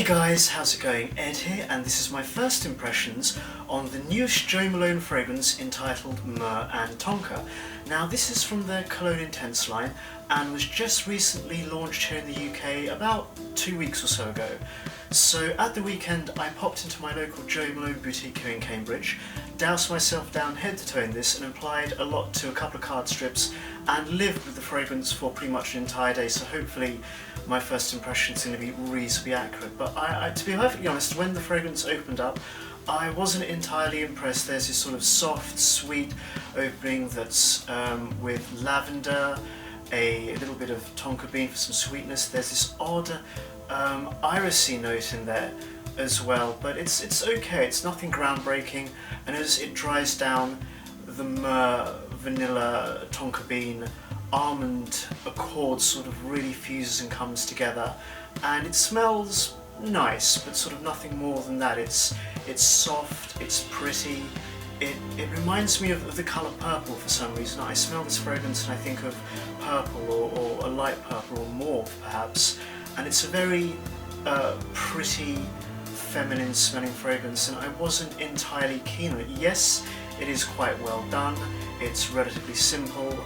guys, how's it going? Ed here, and this is my first impressions on the newest Jo Malone fragrance entitled Myrrh and Tonka. Now this is from their Cologne Intense line and was just recently launched here in the UK about 2 weeks or so ago. So at the weekend I popped into my local Jo Malone boutique here in Cambridge, doused myself down head to toe in this and applied a lot to a couple of card strips and lived with the fragrance for pretty much an entire day, so hopefully my first impression is going to be reasonably accurate. But to be perfectly honest, when the fragrance opened up, I wasn't entirely impressed. There's this sort of soft, sweet opening that's with lavender, a little bit of tonka bean for some sweetness. There's this odd irisy note in there as well, but it's okay. It's nothing groundbreaking, and as it dries down, the myrrh, vanilla, tonka bean, almond accord sort of really fuses and comes together, and it smells nice, but sort of nothing more than that. It's soft, it's pretty, it reminds me of the colour purple for some reason. I smell this fragrance and I think of purple or a light purple or mauve perhaps, and it's a very pretty, feminine smelling fragrance, and I wasn't entirely keen on it. Yes, it is quite well done, it's relatively simple,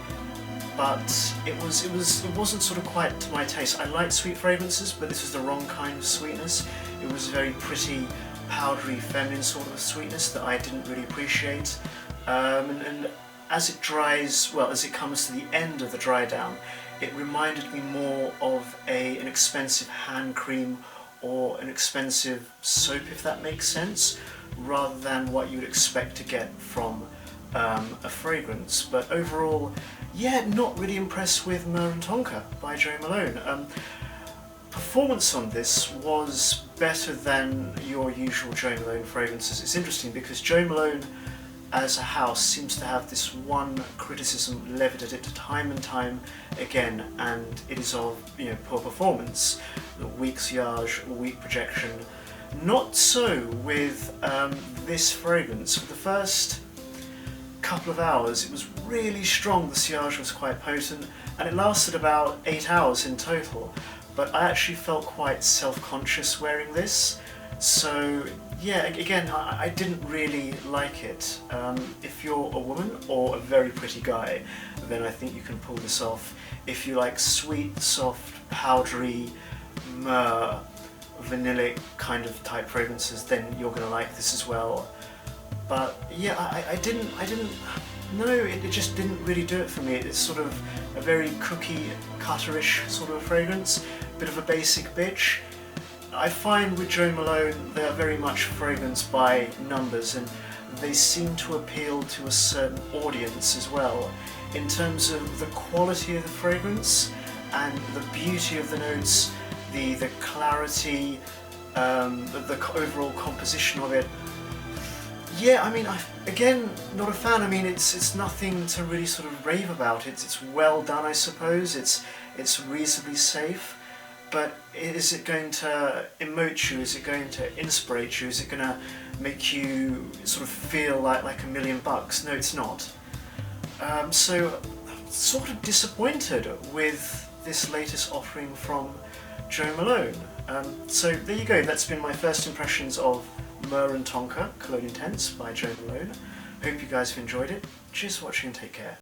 but it wasn't sort of quite to my taste. I like sweet fragrances, but this was the wrong kind of sweetness. It was a very pretty, powdery, feminine sort of sweetness that I didn't really appreciate. And as it dries, well, as it comes to the end of the dry down, it reminded me more of an expensive hand cream or an expensive soap, if that makes sense, rather than what you would expect to get from a fragrance. But overall, yeah, not really impressed with Myrrh and Tonka by Jo Malone. Performance on this was better than your usual Jo Malone fragrances. It's interesting because Jo Malone as a house seems to have this one criticism levied at it time and time again, and it is of poor performance, weak sillage, weak projection. Not so with this fragrance. For the first couple of hours it was really strong, the sillage was quite potent, and it lasted about 8 hours in total, but I actually felt quite self-conscious wearing this. So yeah, again, I didn't really like it. If you're a woman or a very pretty guy, then I think you can pull this off. If you like sweet, soft, powdery, myrrh, vanillic kind of type fragrances, then you're going to like this as well. But yeah, it just didn't really do it for me. It's sort of a very cookie cutter-ish sort of a fragrance, bit of a basic bitch. I find with Jo Malone they are very much fragranced by numbers, and they seem to appeal to a certain audience as well, in terms of the quality of the fragrance and the beauty of the notes, the clarity, the overall composition of it. Yeah, I mean, again, not a fan. I mean, it's nothing to really sort of rave about. It's well done, I suppose. It's reasonably safe. But is it going to emote you? Is it going to inspirate you? Is it going to make you sort of feel like $1,000,000? No, it's not. So I'm sort of disappointed with this latest offering from Jo Malone. So there you go, that's been my first impressions of Myrrh and Tonka, Cologne Intense by Jo Malone. Hope you guys have enjoyed it. Cheers for watching and take care.